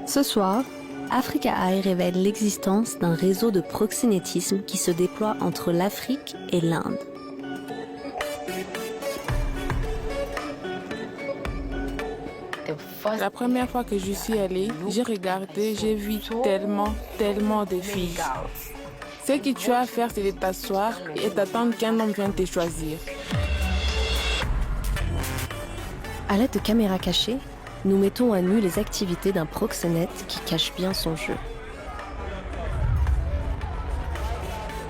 Ce soir, Africa Eye révèle l'existence d'un réseau de proxénétisme qui se déploie entre l'Afrique et l'Inde. La première fois que je suis allée, j'ai regardé, j'ai vu tellement de filles. Ce que tu as à faire, c'est de t'asseoir et d'attendre qu'un homme vienne te choisir. À l'aide de caméras cachées, nous mettons à nu les activités d'un proxénète qui cache bien son jeu.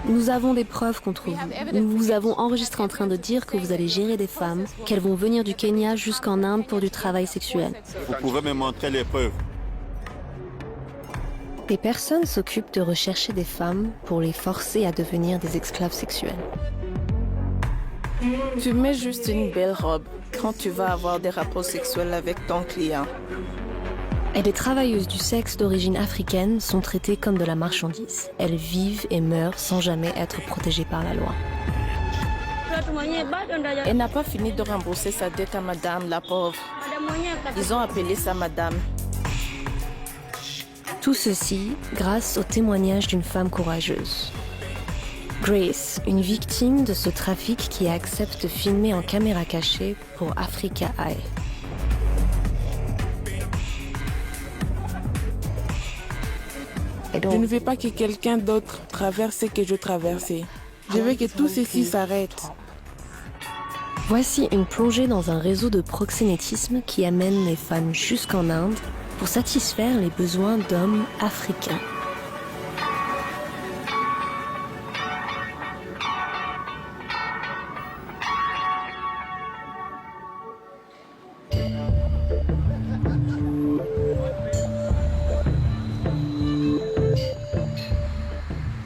Nous avons des preuves contre vous. Nous vous avons enregistré en train de dire que vous allez gérer des femmes, qu'elles vont venir du Kenya jusqu'en Inde pour du travail sexuel. Vous pouvez me montrer les preuves. Des personnes s'occupent de rechercher des femmes pour les forcer à devenir des esclaves sexuels. Tu mets juste une belle robe quand tu vas avoir des rapports sexuels avec ton client. Et les travailleuses du sexe d'origine africaine sont traitées comme de la marchandise. Elles vivent et meurent sans jamais être protégées par la loi. Elle n'a pas fini de rembourser sa dette à madame, la pauvre. Ils ont appelé ça madame. Tout ceci grâce au témoignage d'une femme courageuse. Grace, une victime de ce trafic qui accepte de filmer en caméra cachée pour Africa Eye. Je ne veux pas que quelqu'un d'autre traverse ce que je traversais. Je veux que tout ceci s'arrête. Voici une plongée dans un réseau de proxénétisme qui amène les femmes jusqu'en Inde pour satisfaire les besoins d'hommes africains.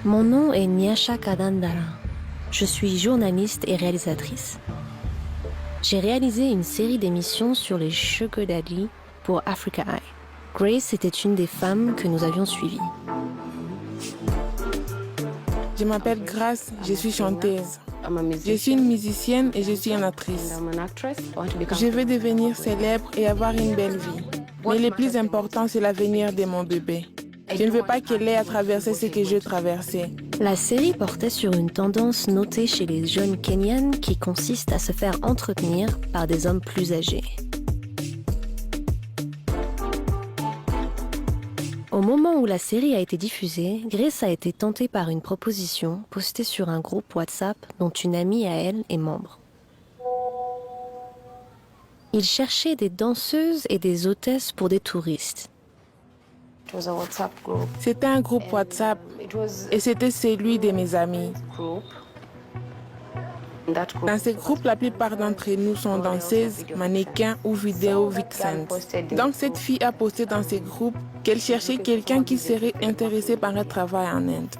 Mon nom est Nyasha Kadandara. Je suis journaliste et réalisatrice. J'ai réalisé une série d'émissions sur les Sugar Daddy pour Africa Eye. Grace était une des femmes que nous avions suivies. Je m'appelle Grace, je suis chanteuse. Je suis une musicienne et je suis une actrice. Je veux devenir célèbre et avoir une belle vie. Mais le plus important, c'est l'avenir de mon bébé. Je ne veux pas qu'elle ait à traverser ce que j'ai traversé. La série portait sur une tendance notée chez les jeunes Kenyans qui consiste à se faire entretenir par des hommes plus âgés. Au moment où la série a été diffusée, Grace a été tentée par une proposition postée sur un groupe WhatsApp dont une amie à elle est membre. Il cherchait des danseuses et des hôtesses pour des touristes. C'était un groupe WhatsApp et c'était celui de mes amis. Dans ce groupe, la plupart d'entre nous sont danseuses, mannequins ou vidéo vixens. Donc cette fille a posté dans ce groupe qu'elle cherchait quelqu'un qui serait intéressé par un travail en Inde.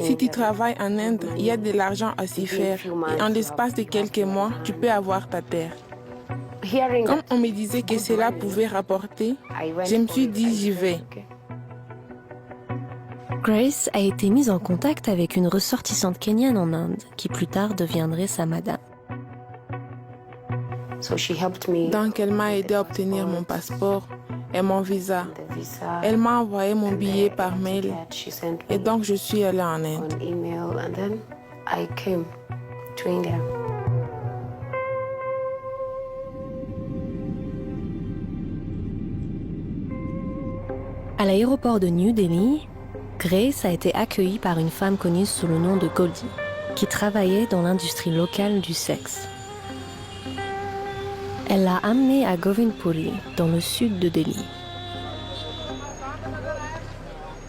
Si tu travailles en Inde, il y a de l'argent à s'y faire et en l'espace de quelques mois, tu peux avoir ta terre. Comme on me disait que cela pouvait rapporter, je me suis dit j'y vais. Grace a été mise en contact avec une ressortissante kenyane en Inde, qui plus tard deviendrait sa madame. Donc elle m'a aidé à obtenir mon passeport et mon visa. Elle m'a envoyé mon billet par mail et donc je suis allée en Inde. À l'aéroport de New Delhi, Grace a été accueillie par une femme connue sous le nom de Goldie, qui travaillait dans l'industrie locale du sexe. Elle l'a amenée à Govindpuri, dans le sud de Delhi.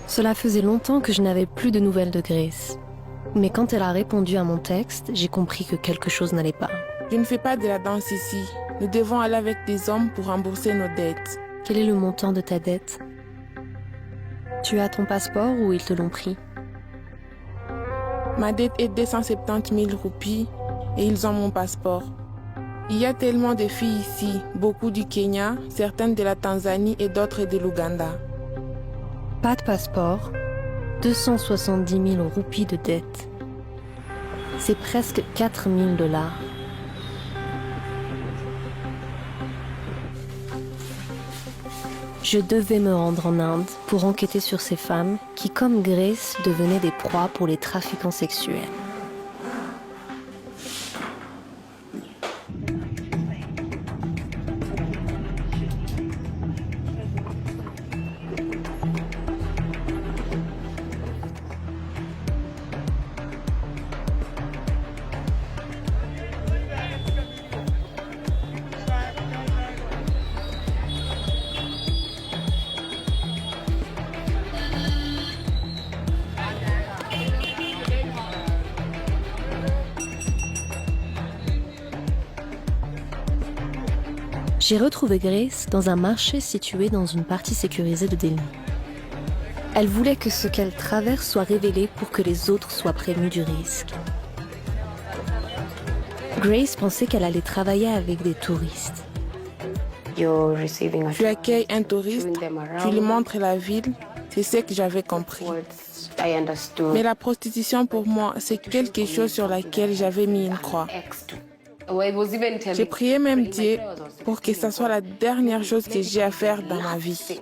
Cela faisait longtemps que je n'avais plus de nouvelles de Grace. Mais quand elle a répondu à mon texte, j'ai compris que quelque chose n'allait pas. Je ne fais pas de la danse ici. Nous devons aller avec des hommes pour rembourser nos dettes. Quel est le montant de ta dette ? Tu as ton passeport ou ils te l'ont pris ? Ma dette est 270 000 roupies et ils ont mon passeport. Il y a tellement de filles ici, beaucoup du Kenya, certaines de la Tanzanie et d'autres de l'Ouganda. Pas de passeport, 270 000 roupies de dette. C'est presque 4 000 $. Je devais me rendre en Inde pour enquêter sur ces femmes qui, comme Grace, devenaient des proies pour les trafiquants sexuels. J'ai retrouvé Grace dans un marché situé dans une partie sécurisée de Delhi. Elle voulait que ce qu'elle traverse soit révélé pour que les autres soient prévenus du risque. Grace pensait qu'elle allait travailler avec des touristes. Tu accueilles un touriste, tu lui montres la ville, c'est ce que j'avais compris. Mais la prostitution pour moi, c'est quelque chose sur laquelle j'avais mis une croix. J'ai prié même Dieu pour que ce soit la dernière chose que j'ai à faire dans ma vie.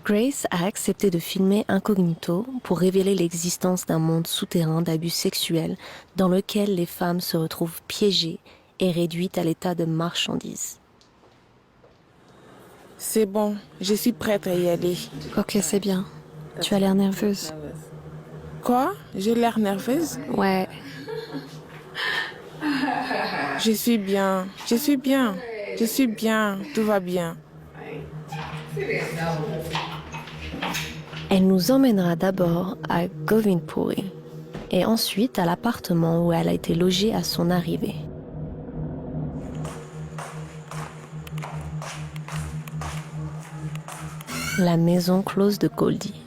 Grace a accepté de filmer incognito pour révéler l'existence d'un monde souterrain d'abus sexuels dans lequel les femmes se retrouvent piégées et réduites à l'état de marchandises. C'est bon, je suis prête à y aller. Ok, c'est bien. Tu as l'air nerveuse. Quoi? J'ai l'air nerveuse? Ouais. Je suis bien, je suis bien, je suis bien, tout va bien. Elle nous emmènera d'abord à Govindpuri et ensuite à l'appartement où elle a été logée à son arrivée. La maison close de Goldie.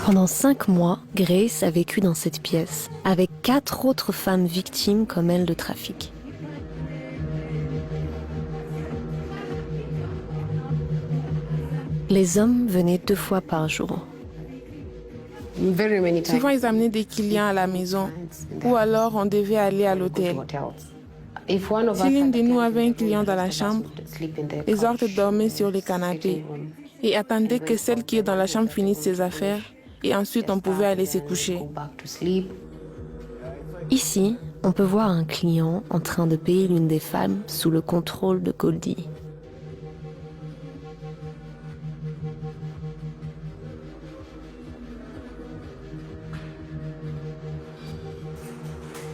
Pendant 5 mois, Grace a vécu dans cette pièce, avec 4 autres femmes victimes comme elle de trafic. Les hommes venaient 2 fois par jour. Souvent, ils amenaient des clients à la maison, ou alors on devait aller à l'hôtel. Si l'une de nous avait un client dans la chambre, les autres dormaient sur les canapés et attendaient que celle qui est dans la chambre finisse ses affaires. Et ensuite, on pouvait aller se coucher. Ici, on peut voir un client en train de payer l'une des femmes sous le contrôle de Goldie.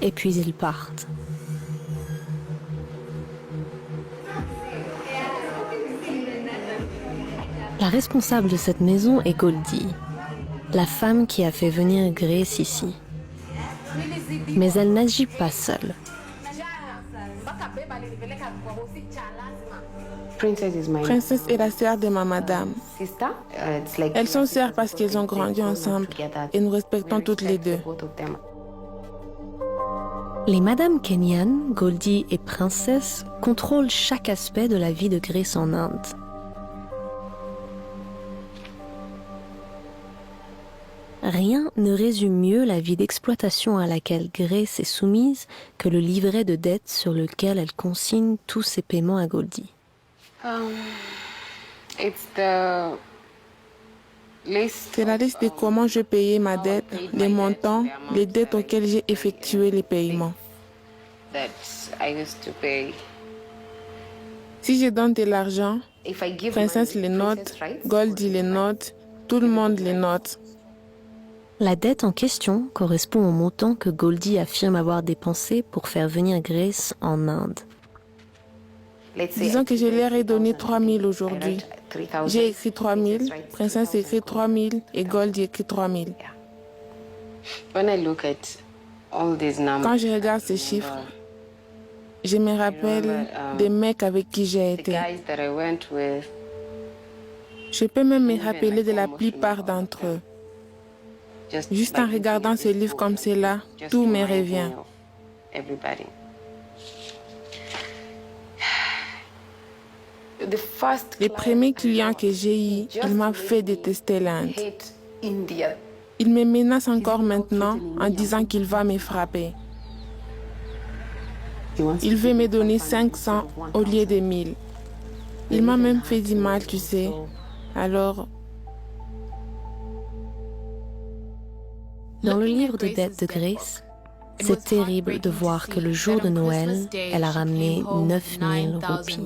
Et puis ils partent. La responsable de cette maison est Goldie, la femme qui a fait venir Grace ici. Mais elle n'agit pas seule. Princesse est la sœur de ma madame. Elles sont sœurs parce qu'elles ont grandi ensemble et nous respectons toutes les deux. Les Madame Kenyan, Goldie et Princesse contrôlent chaque aspect de la vie de Grace en Inde. Rien ne résume mieux la vie d'exploitation à laquelle Grace est soumise que le livret de dette sur lequel elle consigne tous ses paiements à Goldie. C'est la liste de comment je payais ma dette, les montants, les dettes auxquelles j'ai effectué les paiements. Si je donne de l'argent, Princesse les note, Goldie les note, tout le monde les note. La dette en question correspond au montant que Goldie affirme avoir dépensé pour faire venir Grace en Inde. Disons que je leur ai donné 3 000 aujourd'hui. J'ai écrit 3 000, Princesse écrit 3 000 et Goldie écrit 3 000. Quand je regarde ces chiffres, je me rappelle des mecs avec qui j'ai été. Je peux même me rappeler de la plupart d'entre eux. Juste en regardant ces livres comme cela, tout me revient. Les premiers clients que j'ai eus, il m'a fait détester l'Inde. Il me menace encore maintenant en disant qu'il va me frapper. Il veut me donner 500 au lieu de 1000. Il m'a même fait du mal, tu sais. Alors... Dans le livre de dette de Grace, c'est terrible de voir que le jour de Noël, elle a ramené 9000 roupies.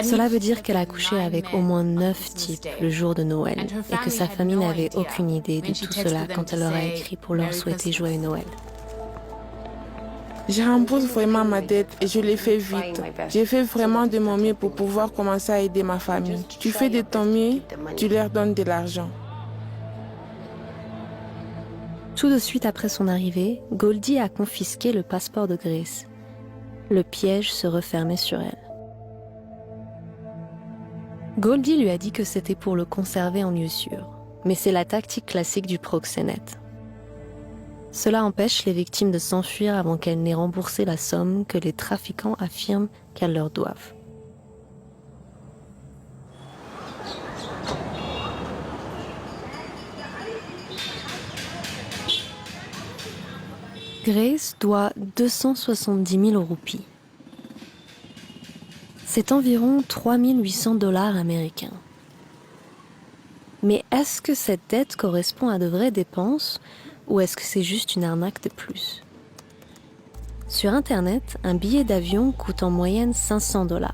Cela veut dire qu'elle a couché avec au moins 9 types le jour de Noël et que sa famille n'avait aucune idée de tout cela quand elle leur a écrit pour leur souhaiter joyeux Noël. Je rembourse vraiment ma dette et je l'ai fait vite. J'ai fait vraiment de mon mieux pour pouvoir commencer à aider ma famille. Tu fais de ton mieux, tu leur donnes de l'argent. Tout de suite après son arrivée, Goldie a confisqué le passeport de Grace. Le piège se refermait sur elle. Goldie lui a dit que c'était pour le conserver en lieu sûr, mais c'est la tactique classique du proxénète. Cela empêche les victimes de s'enfuir avant qu'elles n'aient remboursé la somme que les trafiquants affirment qu'elles leur doivent. Grace doit 270 000 roupies. C'est environ 3 800 $ américains. Mais est-ce que cette dette correspond à de vraies dépenses ou est-ce que c'est juste une arnaque de plus? Sur Internet, un billet d'avion coûte en moyenne 500 $.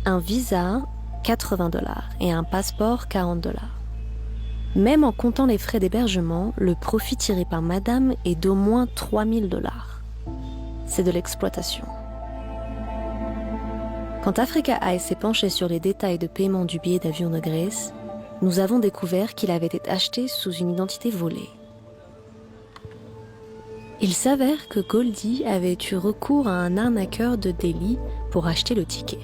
Un visa, 80 $ et un passeport, 40 $. Même en comptant les frais d'hébergement, le profit tiré par madame est d'au moins 3 000 $. C'est de l'exploitation. Quand Africa Eye s'est penché sur les détails de paiement du billet d'avion de Grace, nous avons découvert qu'il avait été acheté sous une identité volée. Il s'avère que Goldie avait eu recours à un arnaqueur de Delhi pour acheter le ticket.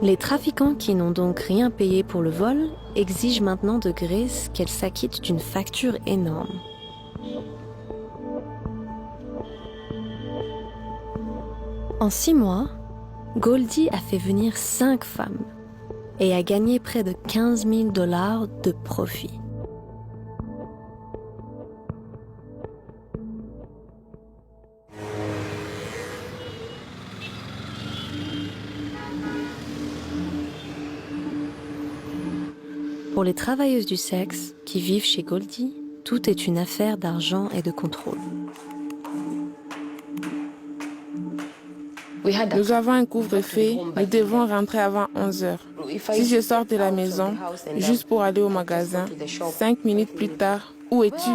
Les trafiquants qui n'ont donc rien payé pour le vol exigent maintenant de Grace qu'elle s'acquitte d'une facture énorme. En 6 mois, Goldie a fait venir 5 femmes et a gagné près de 15 000 $ de profit. Pour les travailleuses du sexe qui vivent chez Goldie, tout est une affaire d'argent et de contrôle. Nous avons un couvre-feu, nous devons rentrer avant 11 heures. Si je sors de la maison, juste pour aller au magasin, 5 minutes plus tard, où es-tu?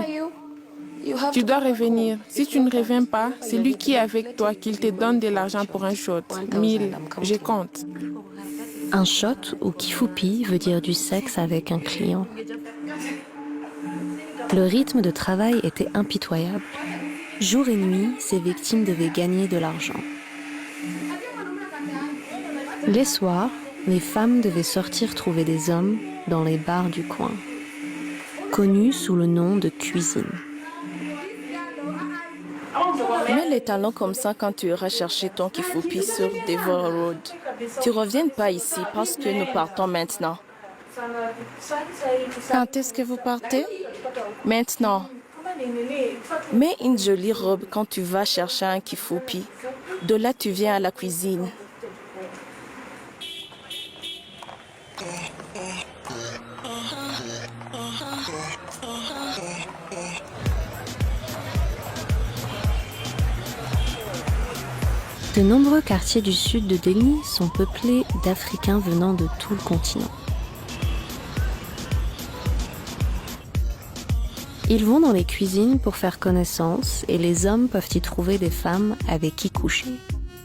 Tu dois revenir. Si tu ne reviens pas, c'est lui qui est avec toi qu'il te donne de l'argent pour un shot. 1000, je compte. Un shot ou kifupi veut dire du sexe avec un client. Le rythme de travail était impitoyable. Jour et nuit, ces victimes devaient gagner de l'argent. Les soirs, les femmes devaient sortir trouver des hommes dans les bars du coin, connus sous le nom de cuisine. Mets les talons comme ça quand tu iras chercher ton kifupi sur Devon Road. Tu ne reviens pas ici parce que nous partons maintenant. Quand est-ce que vous partez? Maintenant. Mets une jolie robe quand tu vas chercher un kifupi. De là, tu viens à la cuisine. De nombreux quartiers du sud de Delhi sont peuplés d'Africains venant de tout le continent. Ils vont dans les cuisines pour faire connaissance et les hommes peuvent y trouver des femmes avec qui coucher.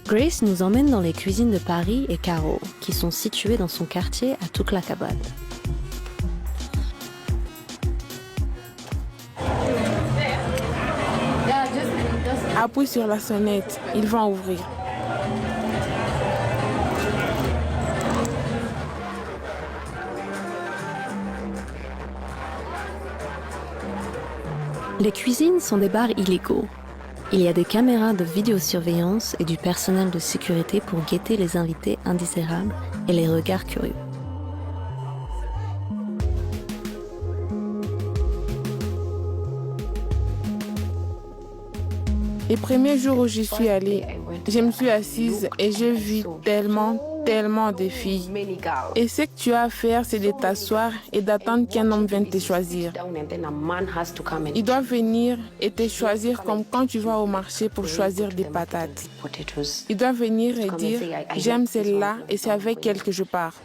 Grace nous emmène dans les cuisines de Paris et Caro, qui sont situées dans son quartier à Tuklakabad. Appuie sur la sonnette, ils vont ouvrir. Les cuisines sont des bars illégaux. Il y a des caméras de vidéosurveillance et du personnel de sécurité pour guetter les invités indésirables et les regards curieux. Les premiers jours où j'y suis allée, je me suis assise et j'ai vu tellement de filles. Et ce que tu as à faire, c'est de t'asseoir et d'attendre qu'un homme vienne te choisir. Il doit venir et te choisir comme quand tu vas au marché pour choisir des patates. Il doit venir et dire « J'aime celle-là et c'est avec elle que je pars ».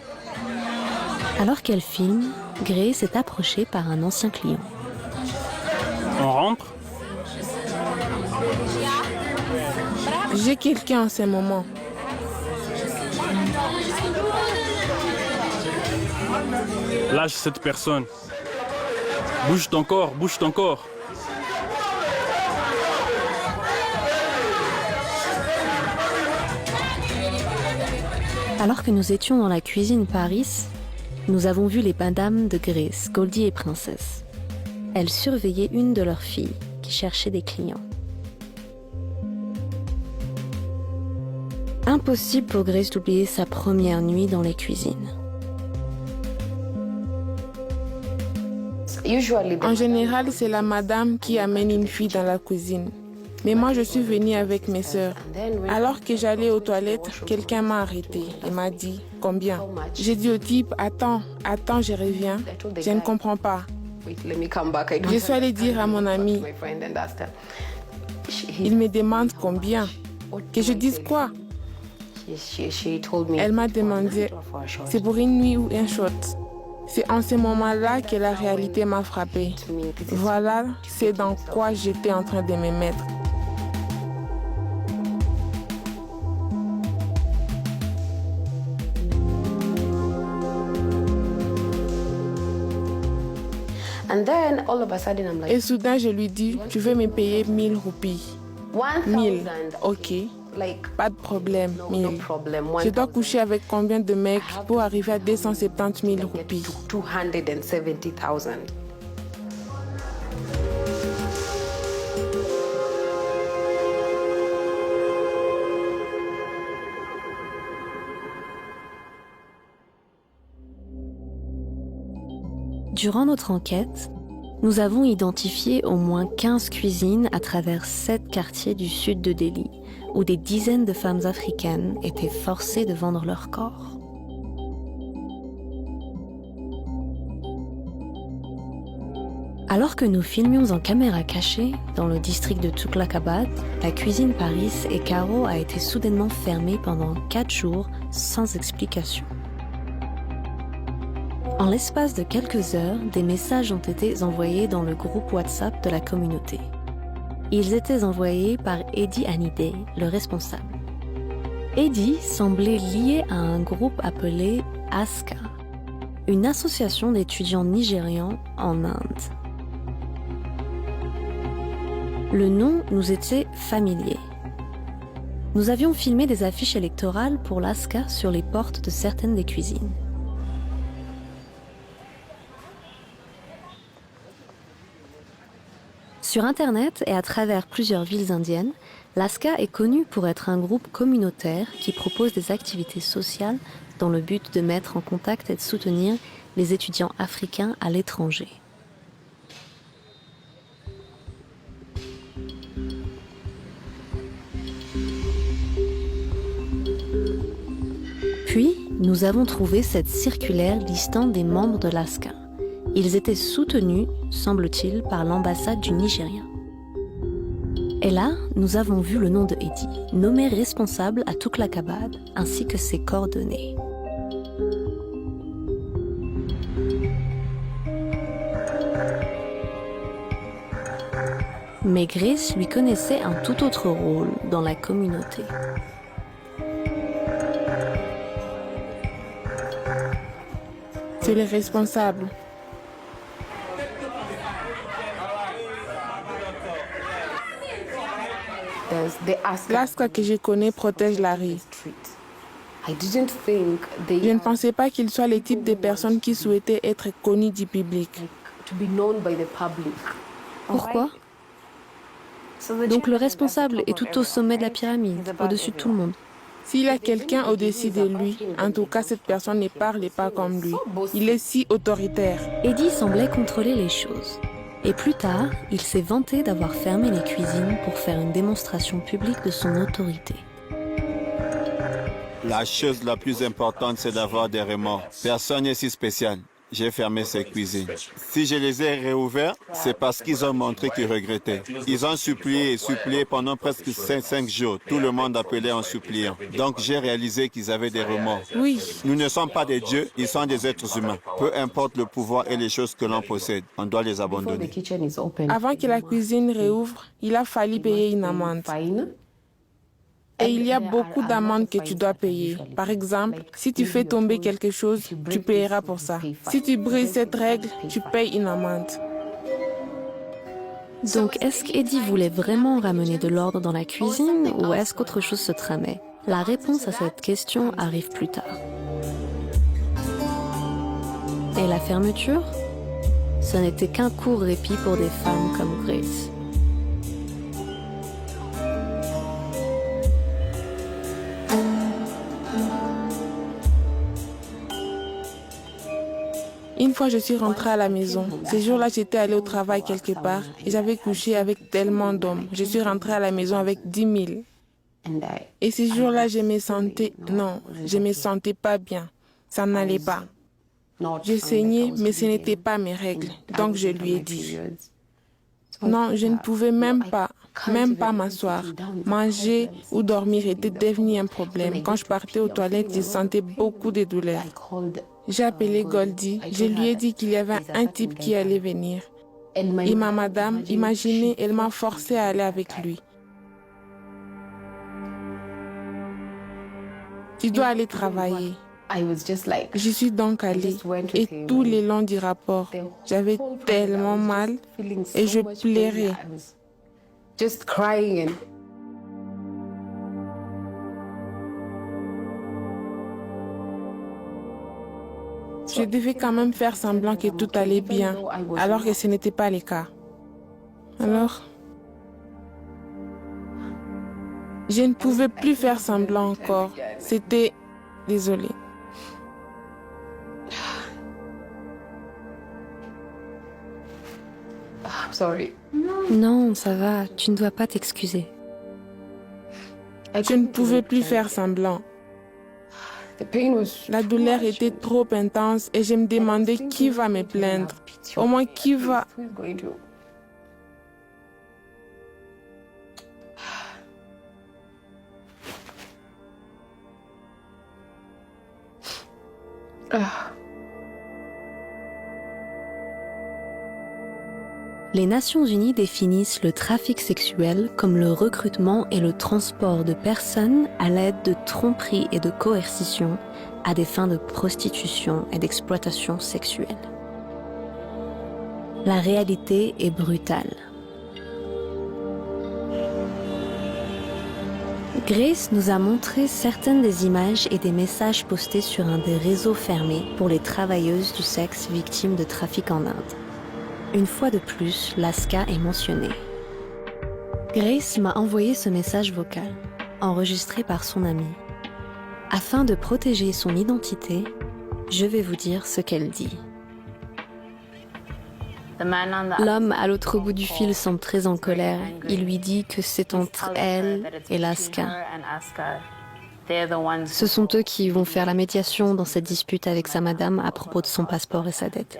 Alors qu'elle filme, Grace est approchée par un ancien client. On rentre? J'ai quelqu'un en ce moment. Lâche cette personne. Bouge ton corps, bouge ton corps. Alors que nous étions dans la cuisine Paris, nous avons vu les madames de Grace, Goldie et Princess. Elles surveillaient une de leurs filles qui cherchait des clients. Impossible pour Grace d'oublier sa première nuit dans les cuisines. En général, c'est la madame qui amène une fille dans la cuisine. Mais moi, je suis venue avec mes sœurs. Alors que j'allais aux toilettes, quelqu'un m'a arrêté et m'a dit « Combien ?» J'ai dit au type « Attends, je reviens. Je ne comprends pas. » Je suis allée dire à mon ami. Il me demande combien. Que je dise quoi? Elle m'a demandé « C'est pour une nuit ou un shot ?» C'est en ce moment-là que la réalité m'a frappée. Voilà, c'est dans quoi j'étais en train de me mettre. Et soudain, je lui dis, tu veux me payer 1000 roupies. 1000, ok. Pas de problème, 1000. Je dois coucher avec combien de mecs pour arriver à 270 000 roupies? Durant notre enquête, nous avons identifié au moins 15 cuisines à travers 7 quartiers du sud de Delhi, où des dizaines de femmes africaines étaient forcées de vendre leur corps. Alors que nous filmions en caméra cachée dans le district de Tughlaqabad, la cuisine Paris et Caro a été soudainement fermée pendant 4 jours sans explication. En l'espace de quelques heures, des messages ont été envoyés dans le groupe WhatsApp de la communauté. Ils étaient envoyés par Eddie Hanideh, le responsable. Eddie semblait lié à un groupe appelé ASCA, une association d'étudiants nigérians en Inde. Le nom nous était familier. Nous avions filmé des affiches électorales pour l'ASCA sur les portes de certaines des cuisines. Sur Internet et à travers plusieurs villes indiennes, l'ASCA est connu pour être un groupe communautaire qui propose des activités sociales dans le but de mettre en contact et de soutenir les étudiants africains à l'étranger. Puis, nous avons trouvé cette circulaire listant des membres de l'ASCA. Ils étaient soutenus, semble-t-il, par l'ambassade du Nigeria. Et là, nous avons vu le nom de Eddie, nommé responsable à Tughlaqabad, ainsi que ses coordonnées. Mais Grace lui connaissait un tout autre rôle dans la communauté. C'est le responsable. L'ASCA que je connais protège la rue. Je ne pensais pas qu'ils soient le type de personnes qui souhaitaient être connues du public. Pourquoi? Donc le responsable est tout au sommet de la pyramide, au-dessus de tout le monde. S'il y a quelqu'un au-dessus de lui, en tout cas, cette personne ne parle pas comme lui. Il est si autoritaire. Eddie semblait contrôler les choses. Et plus tard, il s'est vanté d'avoir fermé les cuisines pour faire une démonstration publique de son autorité. La chose la plus importante, c'est d'avoir des remords. Personne n'est si spécial. J'ai fermé ces cuisines. Si je les ai réouvertes, c'est parce qu'ils ont montré qu'ils regrettaient. Ils ont supplié et supplié pendant presque 5 jours. Tout le monde appelait en suppliant. Donc j'ai réalisé qu'ils avaient des remords. Oui, Nous ne sommes pas des dieux, ils sont des êtres humains. Peu importe le pouvoir et les choses que l'on possède, on doit les abandonner. avant que la cuisine réouvre, il a fallu payer une amende. Et il y a beaucoup d'amendes que tu dois payer. Par exemple, si tu fais tomber quelque chose, tu payeras pour ça. Si tu brises cette règle, tu payes une amende. Donc est-ce qu'Eddie voulait vraiment ramener de l'ordre dans la cuisine ou est-ce qu'autre chose se tramait? La réponse à cette question arrive plus tard. Et la fermeture? Ce n'était qu'un court répit pour des femmes comme Grace. Une fois, je suis rentrée à la maison. Ce jour-là, j'étais allée au travail quelque part et j'avais couché avec tellement d'hommes. Je suis rentrée à la maison avec 10 000. Et ce jour-là, je me sentais pas bien. Ça n'allait pas. Je saignais, mais ce n'était pas mes règles. Donc, je lui ai dit. Non, je ne pouvais même pas m'asseoir. Manger ou dormir était devenu un problème. Quand je partais aux toilettes, je sentais beaucoup de douleurs. J'ai appelé Goldie. Je lui ai dit qu'il y avait un type qui allait venir. Et ma madame, imaginez, elle m'a forcé à aller avec lui. Tu dois aller travailler. Je suis donc allée. Et tout le long du rapport, j'avais tellement mal et je pleurais. Je devais quand même faire semblant que tout allait bien, alors que ce n'était pas le cas. Alors, je ne pouvais plus faire semblant encore. C'était... Désolée. Non, ça va, tu ne dois pas t'excuser. Je ne pouvais plus faire semblant. La douleur était trop intense et je me demandais qui va me plaindre. Au moins qui va... Les Nations Unies définissent le trafic sexuel comme le recrutement et le transport de personnes à l'aide de tromperie et de coercition à des fins de prostitution et d'exploitation sexuelle. La réalité est brutale. Grace nous a montré certaines des images et des messages postés sur un des réseaux fermés pour les travailleuses du sexe victimes de trafic en Inde. Une fois de plus, l'ASCA est mentionnée. Grace m'a envoyé ce message vocal, enregistré par son amie. Afin de protéger son identité, je vais vous dire ce qu'elle dit. L'homme à l'autre bout du fil semble très en colère. Il lui dit que c'est entre elle et l'ASCA. Ce sont eux qui vont faire la médiation dans cette dispute avec sa madame à propos de son passeport et sa dette.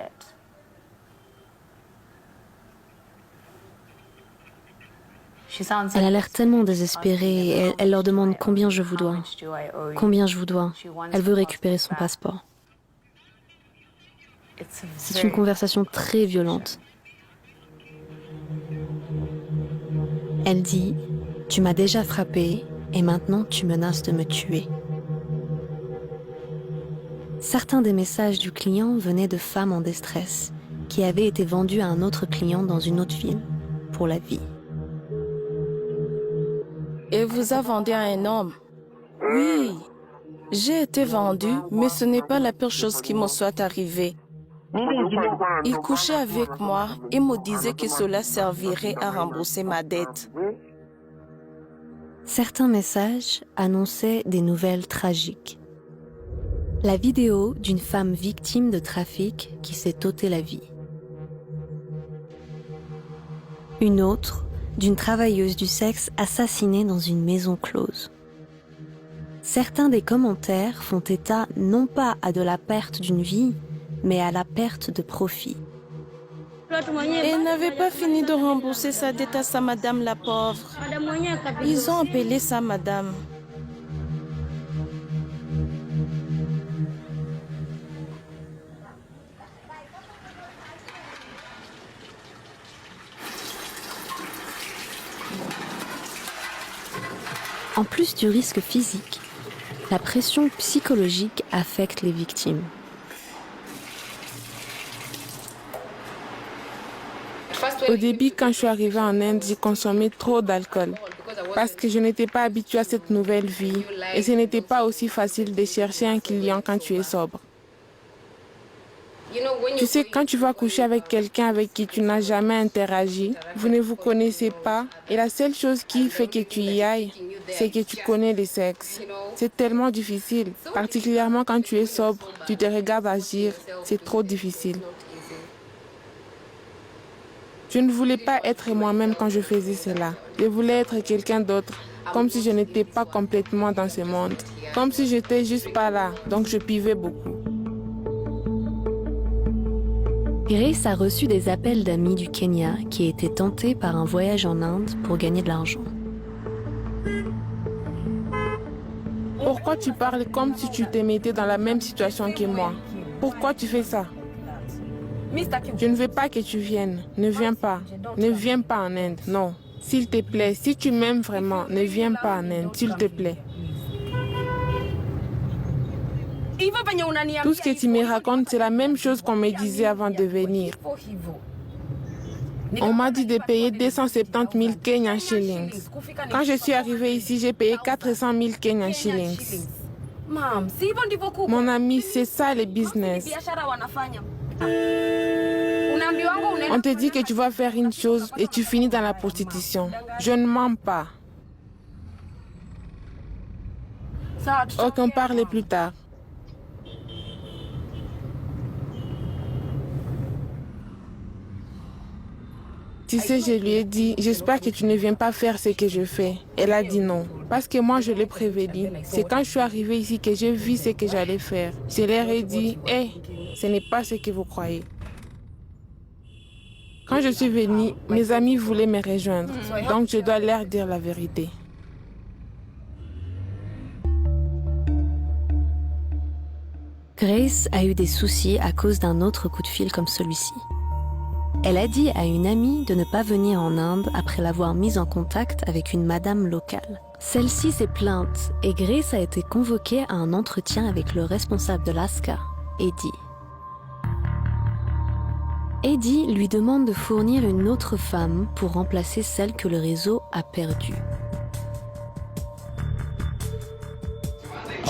Elle a l'air tellement désespérée et elle leur demande combien je vous dois. Combien je vous dois. Elle veut récupérer son passeport. C'est une conversation très violente. Elle dit « Tu m'as déjà frappé et maintenant tu menaces de me tuer ». Certains des messages du client venaient de femmes en détresse qui avaient été vendues à un autre client dans une autre ville pour la vie. Et vous a vendu à un homme? Oui, j'ai été vendue, mais ce n'est pas la pire chose qui me soit arrivée. Il couchait avec moi et me disait que cela servirait à rembourser ma dette. Certains messages annonçaient des nouvelles tragiques. La vidéo d'une femme victime de trafic qui s'est ôté la vie. Une autre d'une travailleuse du sexe assassinée dans une maison close. Certains des commentaires font état non pas à de la perte d'une vie, mais à la perte de profit. Elle n'avait pas fini de rembourser sa dette à sa madame la pauvre. Ils ont appelé sa madame. En plus du risque physique, la pression psychologique affecte les victimes. Au début, quand je suis arrivée en Inde, j'ai consommé trop d'alcool parce que je n'étais pas habituée à cette nouvelle vie et ce n'était pas aussi facile de chercher un client quand tu es sobre. Tu sais, quand tu vas coucher avec quelqu'un avec qui tu n'as jamais interagi, vous ne vous connaissez pas et la seule chose qui fait que tu y ailles, c'est que tu connais le sexe. C'est tellement difficile, particulièrement quand tu es sobre, tu te regardes agir, c'est trop difficile. Je ne voulais pas être moi-même quand je faisais cela. Je voulais être quelqu'un d'autre, comme si je n'étais pas complètement dans ce monde, comme si j'étais juste pas là, donc je buvais beaucoup. Grace a reçu des appels d'amis du Kenya qui étaient tentés par un voyage en Inde pour gagner de l'argent. Pourquoi tu parles comme si tu te mettais dans la même situation que moi? Pourquoi tu fais ça? Je ne veux pas que tu viennes. Ne viens pas. Ne viens pas en Inde, non. S'il te plaît, si tu m'aimes vraiment, ne viens pas en Inde, s'il te plaît. Tout ce que tu me racontes, c'est la même chose qu'on me disait avant de venir. On m'a dit de payer 270 000 Kenyan shillings. Quand je suis arrivée ici, j'ai payé 400 000 Kenyan shillings. Mon ami, c'est ça le business. On te dit que tu vas faire une chose et tu finis dans la prostitution. Je ne mens pas. Ok, on parle plus tard. Tu sais, je lui ai dit, j'espère que tu ne viens pas faire ce que je fais. Elle a dit non. Parce que moi, je l'ai prévenu. C'est quand je suis arrivée ici que j'ai vu ce que j'allais faire. Je leur ai dit, hé, ce n'est pas ce que vous croyez. Quand je suis venue, mes amis voulaient me rejoindre. Donc, je dois leur dire la vérité. Grace a eu des soucis à cause d'un autre coup de fil comme celui-ci. Elle a dit à une amie de ne pas venir en Inde après l'avoir mise en contact avec une madame locale. Celle-ci s'est plainte et Grace a été convoquée à un entretien avec le responsable de l'ASCA, Eddie. Eddie lui demande de fournir une autre femme pour remplacer celle que le réseau a perdue.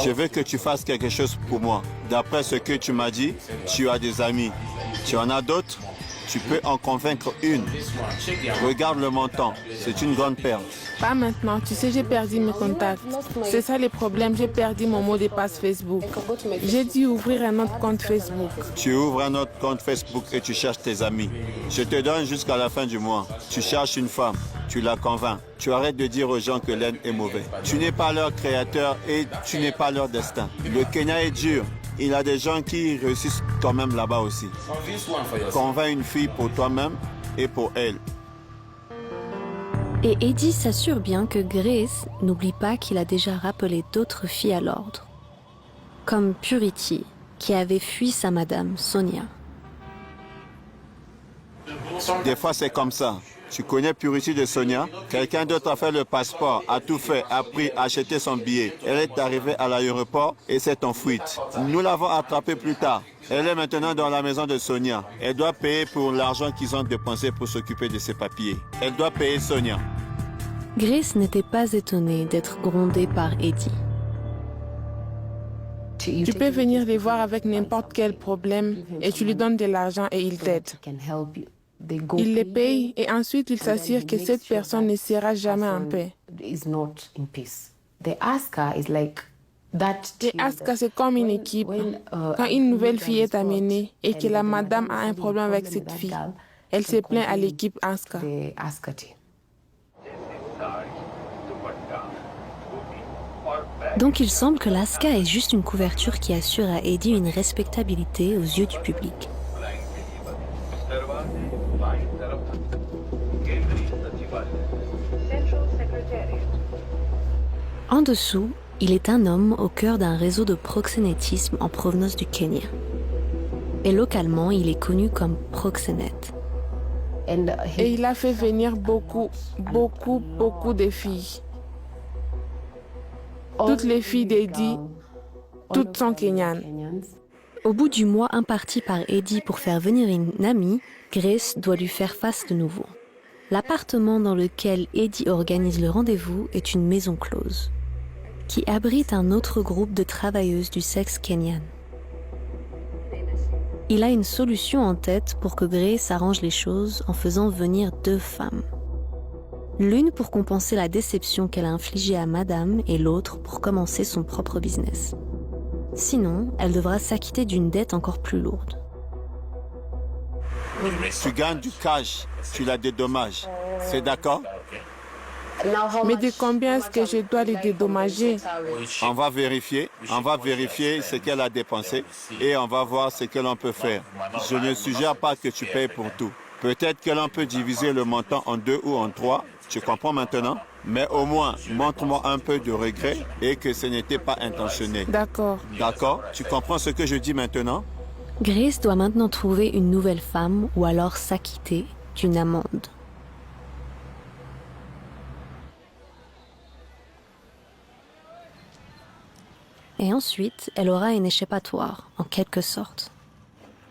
Je veux que tu fasses quelque chose pour moi. D'après ce que tu m'as dit, tu as des amis. Tu en as d'autres? Tu peux en convaincre une. Regarde le montant, c'est une grande perte. Pas maintenant, tu sais, j'ai perdu mes contacts. C'est ça le problème, j'ai perdu mon mot de passe Facebook. J'ai dû ouvrir un autre compte Facebook. Tu ouvres un autre compte Facebook et tu cherches tes amis. Je te donne jusqu'à la fin du mois. Tu cherches une femme, tu la convaincs. Tu arrêtes de dire aux gens que l'Inde est mauvais. Tu n'es pas leur créateur et tu n'es pas leur destin. Le Kenya est dur. Il y a des gens qui réussissent quand même là-bas aussi. Convainc une fille pour toi-même et pour elle. Et Eddie s'assure bien que Grace n'oublie pas qu'il a déjà rappelé d'autres filles à l'ordre. Comme Purity, qui avait fui sa madame, Sonia. Des fois, c'est comme ça. Tu connais Purity de Sonia? Quelqu'un d'autre a fait le passeport, a tout fait, a pris, a acheté son billet. Elle est arrivée à l'aéroport et s'est en fuite. Nous l'avons attrapée plus tard. Elle est maintenant dans la maison de Sonia. Elle doit payer pour l'argent qu'ils ont dépensé pour s'occuper de ses papiers. Elle doit payer Sonia. Grace n'était pas étonnée d'être grondée par Eddie. Tu peux venir les voir avec n'importe quel problème et tu lui donnes de l'argent et ils t'aident. Ils les payent et ensuite ils s'assurent que cette personne ne sera jamais en paix. Et Aska, c'est comme une équipe. Quand une nouvelle fille est amenée et que la madame a un problème avec cette fille, elle se plaint à l'équipe Aska. Donc il semble que l'ASCA est juste une couverture qui assure à Eddie une respectabilité aux yeux du public. En dessous, il est un homme au cœur d'un réseau de proxénétisme en provenance du Kenya. Et localement, il est connu comme proxénète. Et il a fait venir beaucoup de filles. Toutes les filles d'Eddie, toutes sont kenyanes. Au bout du mois imparti par Eddie pour faire venir une amie, Grace doit lui faire face de nouveau. L'appartement dans lequel Eddie organise le rendez-vous est une maison close, qui abrite un autre groupe de travailleuses du sexe kenyan. Il a une solution en tête pour que Grace arrange les choses en faisant venir 2 femmes. L'une pour compenser la déception qu'elle a infligée à madame et l'autre pour commencer son propre business. Sinon, elle devra s'acquitter d'une dette encore plus lourde. Tu gagnes du cash, tu la dédommages. C'est d'accord? Mais de combien est-ce que je dois les dédommager? On va vérifier ce qu'elle a dépensé et on va voir ce que l'on peut faire. Je ne suggère pas que tu payes pour tout. Peut-être que l'on peut diviser le montant en 2 ou en 3, tu comprends maintenant? Mais au moins, montre-moi un peu de regret et que ce n'était pas intentionné. D'accord. D'accord? Tu comprends ce que je dis maintenant? Grace doit maintenant trouver une nouvelle femme ou alors s'acquitter d'une amende. Et ensuite, elle aura un échappatoire, en quelque sorte.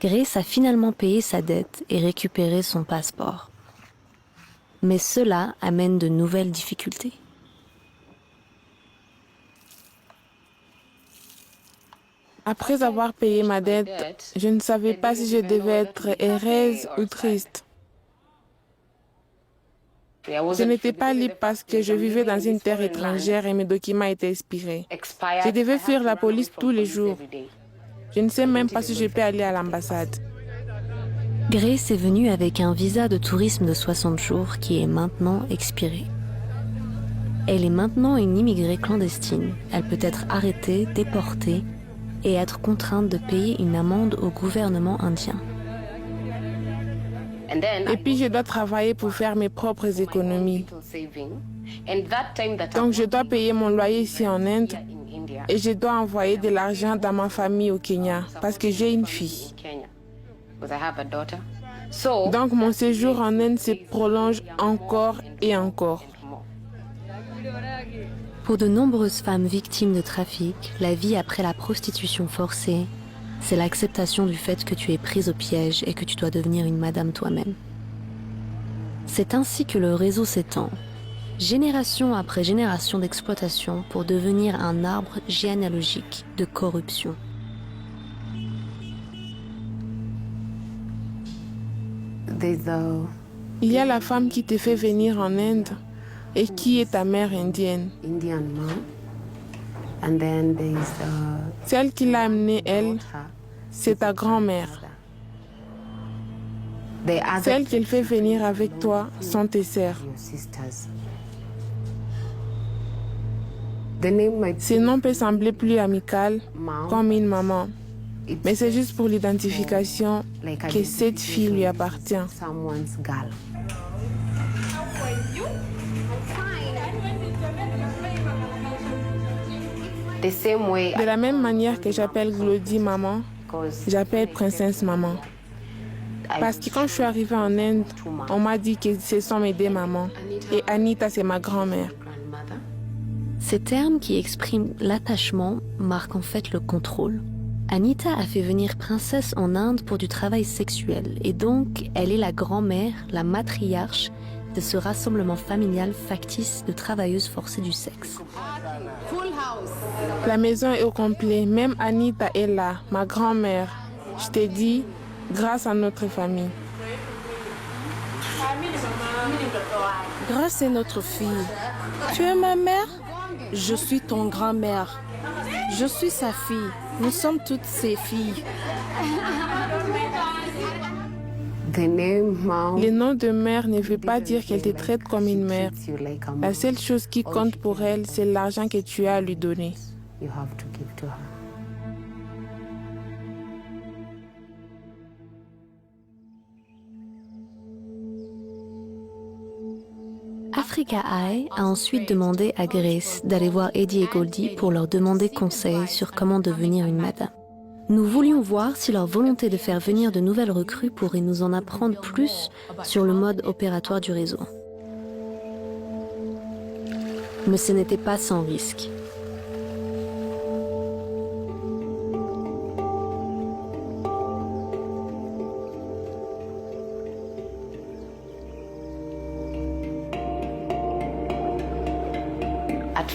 Grace a finalement payé sa dette et récupéré son passeport. Mais cela amène de nouvelles difficultés. Après avoir payé ma dette, je ne savais pas si je devais être heureuse ou triste. Je n'étais pas libre parce que je vivais dans une terre étrangère et mes documents étaient expirés. Je devais fuir la police tous les jours. Je ne sais même pas si je peux aller à l'ambassade. Grace est venue avec un visa de tourisme de 60 jours qui est maintenant expiré. Elle est maintenant une immigrée clandestine. Elle peut être arrêtée, déportée et être contrainte de payer une amende au gouvernement indien. Et puis je dois travailler pour faire mes propres économies. Donc je dois payer mon loyer ici en Inde et je dois envoyer de l'argent dans ma famille au Kenya parce que j'ai une fille. Donc mon séjour en Inde se prolonge encore et encore. Pour de nombreuses femmes victimes de trafic, la vie après la prostitution forcée, c'est l'acceptation du fait que tu es prise au piège et que tu dois devenir une madame toi-même. C'est ainsi que le réseau s'étend, génération après génération d'exploitation pour devenir un arbre généalogique de corruption. Il y a la femme qui te fait venir en Inde et qui est ta mère indienne. Celle qui l'a amenée, elle, c'est ta grand-mère. Celles qu'elle fait venir avec toi sont tes sœurs. Ces noms peuvent sembler plus amical, comme une maman, mais c'est juste pour l'identification que cette fille lui appartient. De la même manière que j'appelle Glody maman, j'appelle Princesse maman. Parce que quand je suis arrivée en Inde, on m'a dit que ce sont mes 2 mamans. Et Anita, c'est ma grand-mère. Ces termes qui expriment l'attachement marquent en fait le contrôle. Anita a fait venir Princesse en Inde pour du travail sexuel et donc elle est la grand-mère, la matriarche de ce rassemblement familial factice de travailleuses forcées du sexe. La maison est au complet, même Anita est là, ma grand-mère. Je t'ai dit, grâce à notre famille. Grâce à notre fille. Tu es ma mère? Je suis ton grand-mère. Je suis sa fille. Nous sommes toutes ses filles. Le nom de mère ne veut pas dire qu'elle te traite comme une mère. La seule chose qui compte pour elle, c'est l'argent que tu as à lui donner. Africa Eye a ensuite demandé à Grace d'aller voir Eddie et Goldie pour leur demander conseil sur comment devenir une madame. Nous voulions voir si leur volonté de faire venir de nouvelles recrues pourrait nous en apprendre plus sur le mode opératoire du réseau. Mais ce n'était pas sans risque.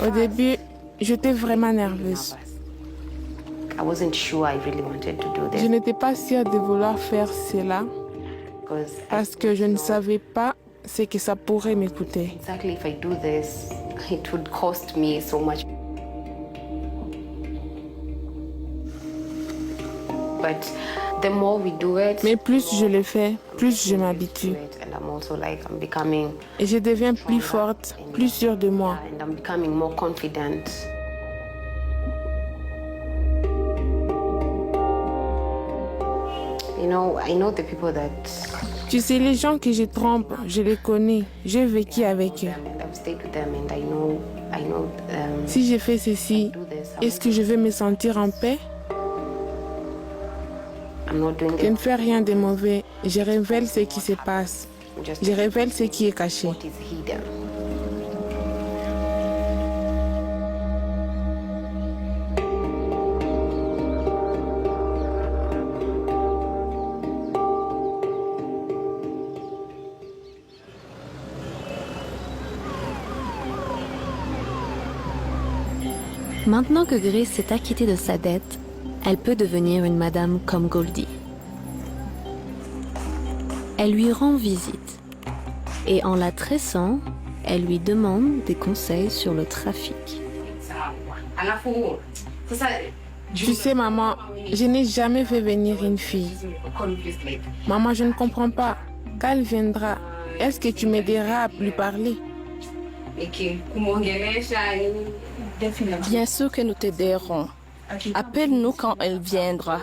Au début, j'étais vraiment nerveuse. Je n'étais pas sûre de vouloir faire cela parce que je ne savais pas ce que ça pourrait me coûter. Mais plus je le fais, plus je m'habitue. Et je deviens plus forte, plus sûre de moi. Tu sais, les gens que je trompe, je les connais. J'ai vécu avec eux. Si je fais ceci, est-ce que je vais me sentir en paix? Je ne fais rien de mauvais. Je révèle ce qui se passe. Je révèle ce qui est caché. Maintenant que Grace s'est acquittée de sa dette, elle peut devenir une madame comme Goldie. Elle lui rend visite et en la tressant, elle lui demande des conseils sur le trafic. Tu sais, maman, je n'ai jamais fait venir une fille. Maman, je ne comprends pas. Quand elle viendra, est-ce que tu m'aideras à lui parler? Bien sûr que nous t'aiderons. Appelle-nous quand elle viendra.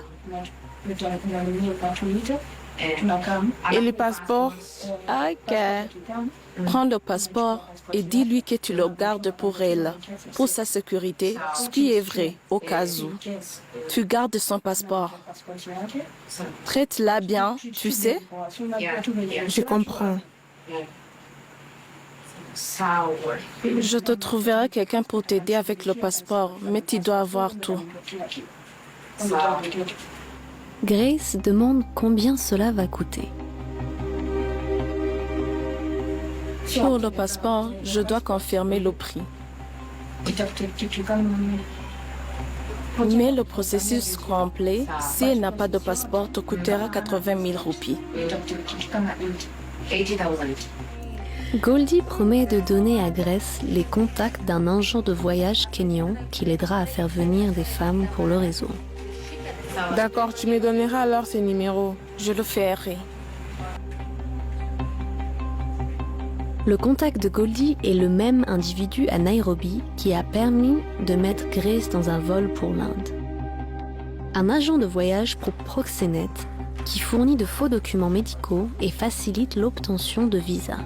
Et le passeport? Ok. Prends le passeport et dis-lui que tu le gardes pour elle, pour sa sécurité, ce qui est vrai, au cas où. Tu gardes son passeport. Traite-la bien, tu sais? Je comprends. Je te trouverai quelqu'un pour t'aider avec le passeport, mais tu dois avoir tout. Grace demande combien cela va coûter. Pour le passeport, je dois confirmer le prix. Mais le processus complet, si elle n'a pas de passeport, te coûtera 80 000 roupies. Goldie promet de donner à Grace les contacts d'un agent de voyage kényan qui l'aidera à faire venir des femmes pour le réseau. D'accord, tu me donneras alors ces numéros. Je le ferai. Le contact de Goldie est le même individu à Nairobi qui a permis de mettre Grace dans un vol pour l'Inde. Un agent de voyage pour proxénète qui fournit de faux documents médicaux et facilite l'obtention de visas.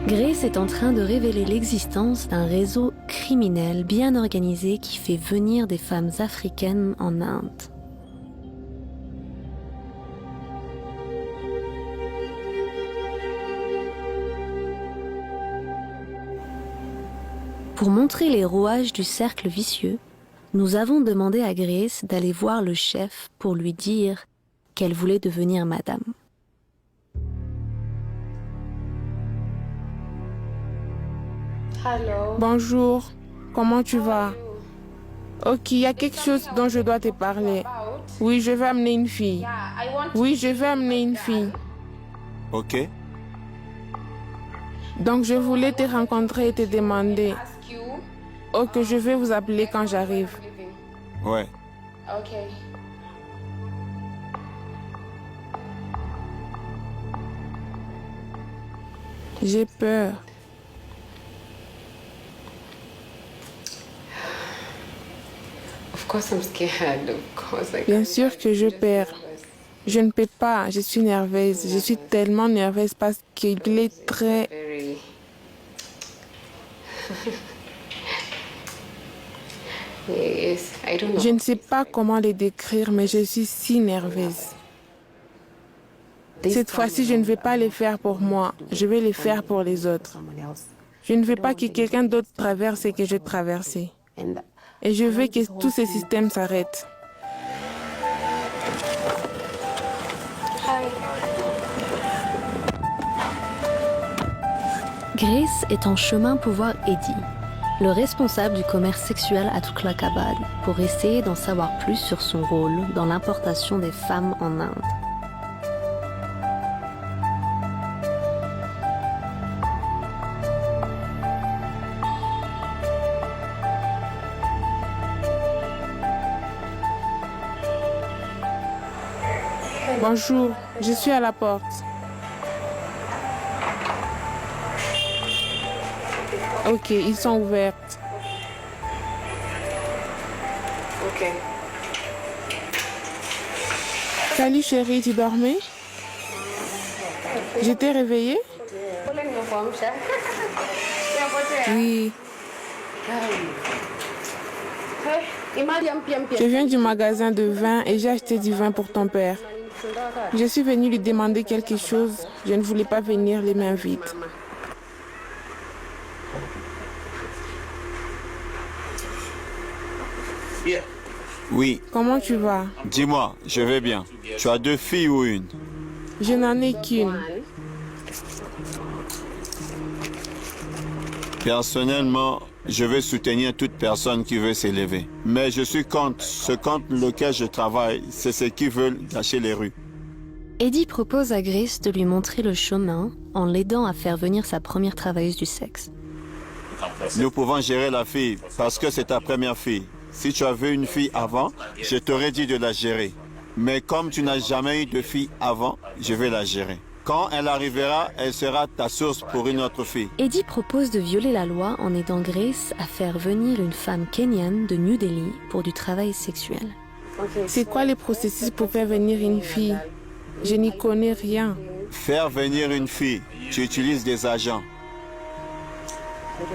Grace est en train de révéler l'existence d'un réseau criminel bien organisé qui fait venir des femmes africaines en Inde. Pour montrer les rouages du cercle vicieux, nous avons demandé à Grace d'aller voir le chef pour lui dire qu'elle voulait devenir madame. Bonjour, comment tu vas? Ok, il y a quelque chose dont je dois te parler. Oui, je vais amener une fille. Oui, je vais amener une fille. Ok. Donc je voulais te rencontrer et te demander. Ok, je vais vous appeler quand j'arrive. Ouais. J'ai peur. Bien sûr que je perds. Je ne peux pas, je suis nerveuse. Je suis tellement nerveuse parce qu'il est très... Je ne sais pas comment le décrire, mais je suis si nerveuse. Cette fois-ci, je ne vais pas les faire pour moi, je vais les faire pour les autres. Je ne veux pas que quelqu'un d'autre traverse ce que j'ai traversé. Et je veux que tous ces systèmes s'arrêtent. Grace est en chemin pour voir Eddie, le responsable du commerce sexuel à Tuklakabad, pour essayer d'en savoir plus sur son rôle dans l'importation des femmes en Inde. Bonjour, je suis à la porte. Ok, ils sont ouvertes. Salut chérie, tu dormais? Je t'ai réveillée? Oui. Je viens du magasin de vin et j'ai acheté du vin pour ton père. Je suis venue lui demander quelque chose. Je ne voulais pas venir les mains vides. Oui. Comment tu vas? Dis-moi, je vais bien. Tu as 2 filles ou une? Je n'en ai qu'une. Personnellement, je veux soutenir toute personne qui veut s'élever. Mais je suis contre. Ce contre lequel je travaille, c'est ceux qui veulent gâcher les rues. Eddie propose à Grace de lui montrer le chemin en l'aidant à faire venir sa première travailleuse du sexe. Nous pouvons gérer la fille parce que c'est ta première fille. Si tu avais une fille avant, je t'aurais dit de la gérer. Mais comme tu n'as jamais eu de fille avant, je vais la gérer. Quand elle arrivera, elle sera ta source pour une autre fille. Eddie propose de violer la loi en aidant Grace à faire venir une femme kenyane de New Delhi pour du travail sexuel. C'est quoi les processus pour faire venir une fille? Je n'y connais rien. Faire venir une fille, tu utilises des agents.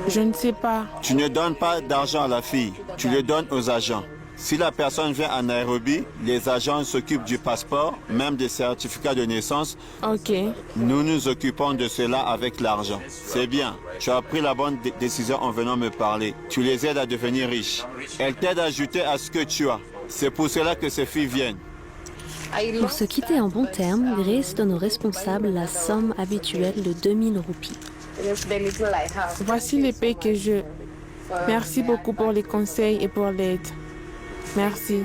Je ne sais pas. Tu ne donnes pas d'argent à la fille, tu le donnes aux agents. Si la personne vient à Nairobi, les agents s'occupent du passeport, même des certificats de naissance. Ok. Nous nous occupons de cela avec l'argent. C'est bien. Tu as pris la bonne décision en venant me parler. Tu les aides à devenir riches. Elles t'aident à ajouter à ce que tu as. C'est pour cela que ces filles viennent. Pour se quitter en bons termes, Grace donne au responsable la somme habituelle de 2000 roupies. Voici l'épée que je... Merci beaucoup pour les conseils et pour l'aide. Merci.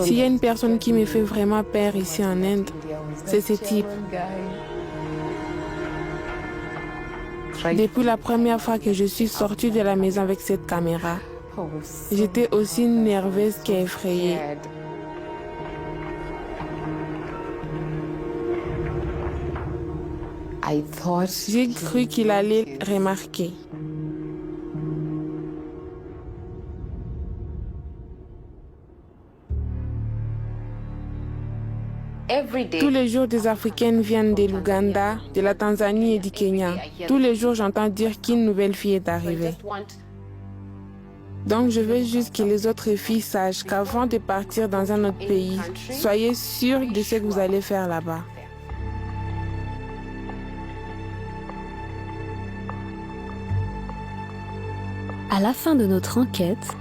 S'il y a une personne qui me fait vraiment peur ici en Inde, c'est ce type. Depuis la première fois que je suis sortie de la maison avec cette caméra, j'étais aussi nerveuse qu'effrayée. J'ai cru qu'il allait remarquer. Tous les jours, des Africaines viennent de l'Ouganda, de la Tanzanie et du Kenya. Tous les jours, j'entends dire qu'une nouvelle fille est arrivée. Donc, je veux juste que les autres filles sachent qu'avant de partir dans un autre pays, soyez sûrs de ce que vous allez faire là-bas. À la fin de notre enquête,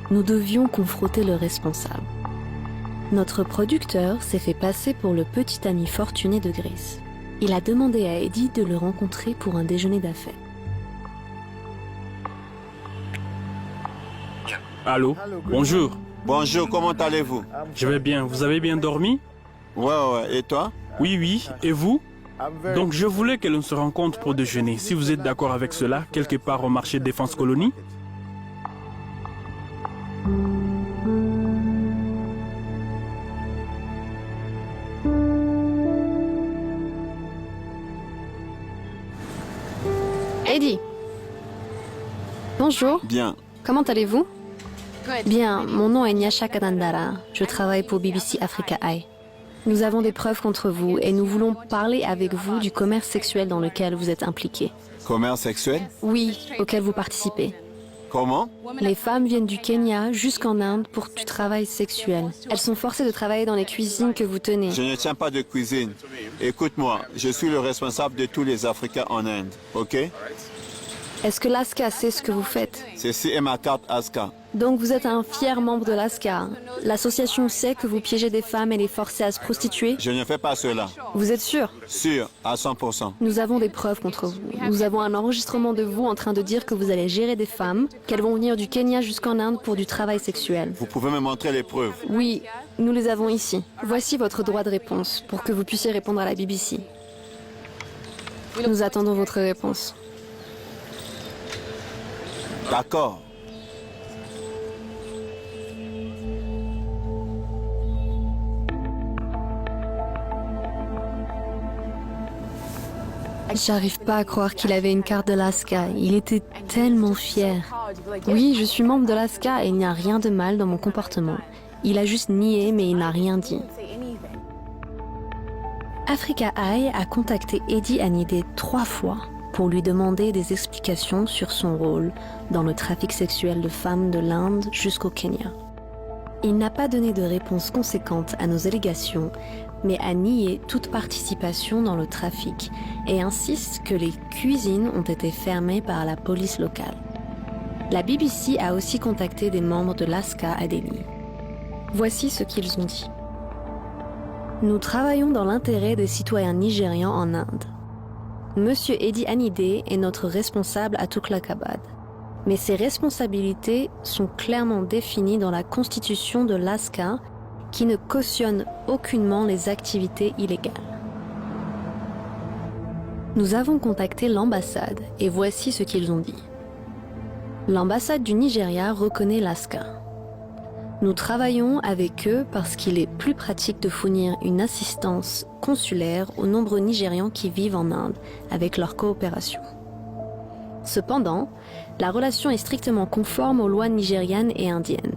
nous devions confronter le responsable. Notre producteur s'est fait passer pour le petit ami fortuné de Grace. Il a demandé à Eddie de le rencontrer pour un déjeuner d'affaires. Allô? Bonjour. Bonjour, comment allez-vous? Je vais bien. Vous avez bien dormi? Ouais. Et toi? Oui. Et vous? Donc je voulais que l'on se rencontre pour déjeuner. Si vous êtes d'accord avec cela, quelque part au marché Défense Colonie? Eddie. Bonjour. Bien. Comment allez-vous? Bien, mon nom est Nyasha Kadandara. Je travaille pour BBC Africa Eye. Nous avons des preuves contre vous et nous voulons parler avec vous du commerce sexuel dans lequel vous êtes impliqué. Commerce sexuel? Oui, auquel vous participez. Comment? Les femmes viennent du Kenya jusqu'en Inde pour du travail sexuel. Elles sont forcées de travailler dans les cuisines que vous tenez. Je ne tiens pas de cuisine. Écoute-moi, je suis le responsable de tous les Africains en Inde, ok? Est-ce que l'ASCA sait ce que vous faites? Ceci est ma carte ASCA. Donc vous êtes un fier membre de l'ASCA. L'association sait que vous piégez des femmes et les forcez à se prostituer? Je ne fais pas cela. Vous êtes sûr? Sûr, à 100%. Nous avons des preuves contre vous. Nous avons un enregistrement de vous en train de dire que vous allez gérer des femmes, qu'elles vont venir du Kenya jusqu'en Inde pour du travail sexuel. Vous pouvez me montrer les preuves? Oui, nous les avons ici. Voici votre droit de réponse pour que vous puissiez répondre à la BBC. Nous attendons votre réponse. D'accord. J'arrive pas à croire qu'il avait une carte de l'ASCA. Il était tellement fier. Oui, je suis membre de l'ASCA et il n'y a rien de mal dans mon comportement. Il a juste nié, mais il n'a rien dit. Africa Eye a contacté Eddie Anidé 3 fois pour lui demander des explications sur son rôle dans le trafic sexuel de femmes de l'Inde jusqu'au Kenya. Il n'a pas donné de réponse conséquente à nos allégations, mais a nié toute participation dans le trafic et insiste que les cuisines ont été fermées par la police locale. La BBC a aussi contacté des membres de l'ASCA à Delhi. Voici ce qu'ils ont dit. Nous travaillons dans l'intérêt des citoyens nigérians en Inde. Monsieur Eddie Anidé est notre responsable à Tuklakabad. Mais ses responsabilités sont clairement définies dans la constitution de l'ASCA qui ne cautionne aucunement les activités illégales. Nous avons contacté l'ambassade et voici ce qu'ils ont dit. L'ambassade du Nigeria reconnaît l'ASCA. Nous travaillons avec eux parce qu'il est plus pratique de fournir une assistance consulaire aux nombreux Nigérians qui vivent en Inde avec leur coopération. Cependant, la relation est strictement conforme aux lois nigérianes et indiennes,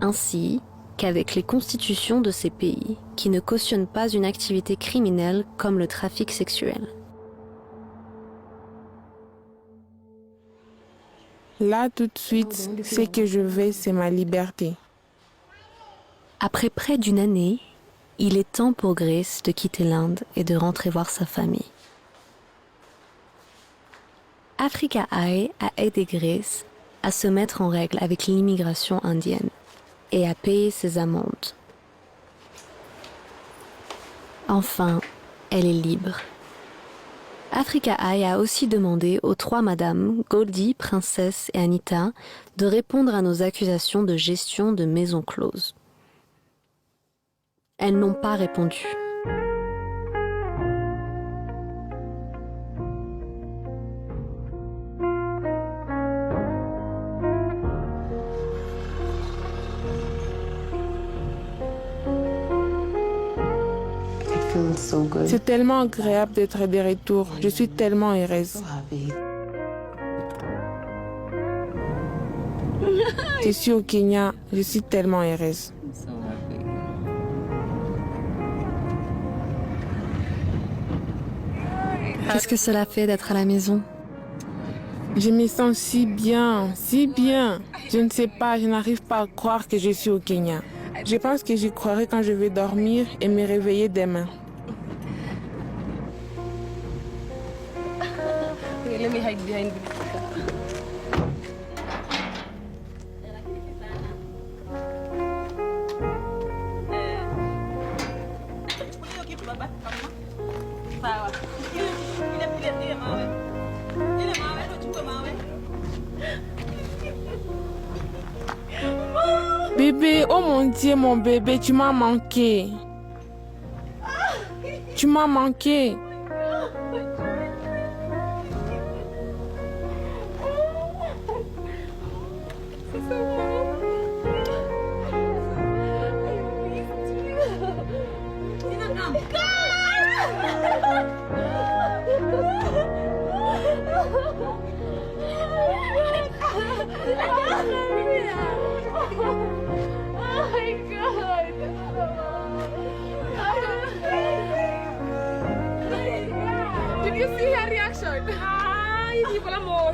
ainsi qu'avec les constitutions de ces pays qui ne cautionnent pas une activité criminelle comme le trafic sexuel. Là, tout de suite, ce que je veux, c'est ma liberté. Après près d'une année, il est temps pour Grace de quitter l'Inde et de rentrer voir sa famille. Africa Eye a aidé Grace à se mettre en règle avec l'immigration indienne et à payer ses amendes. Enfin, elle est libre. Africa Eye a aussi demandé aux 3 madames, Goldie, Princesse et Anita, de répondre à nos accusations de gestion de maisons closes. Elles n'ont pas répondu. C'est tellement agréable d'être de retour. Je suis tellement heureuse. Je suis au Kenya. Je suis tellement heureuse. Qu'est-ce que cela fait d'être à la maison? Je me sens si bien, si bien. Je ne sais pas, je n'arrive pas à croire que je suis au Kenya. Je pense que j'y croirai quand je vais dormir et me réveiller demain. Bébé, oh mon Dieu, mon bébé, tu m'as manqué. Tu m'as manqué. Did you see her reaction? Hindi pala mo.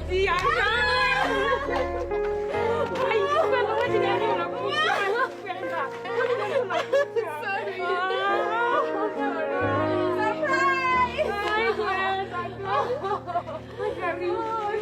Sorry.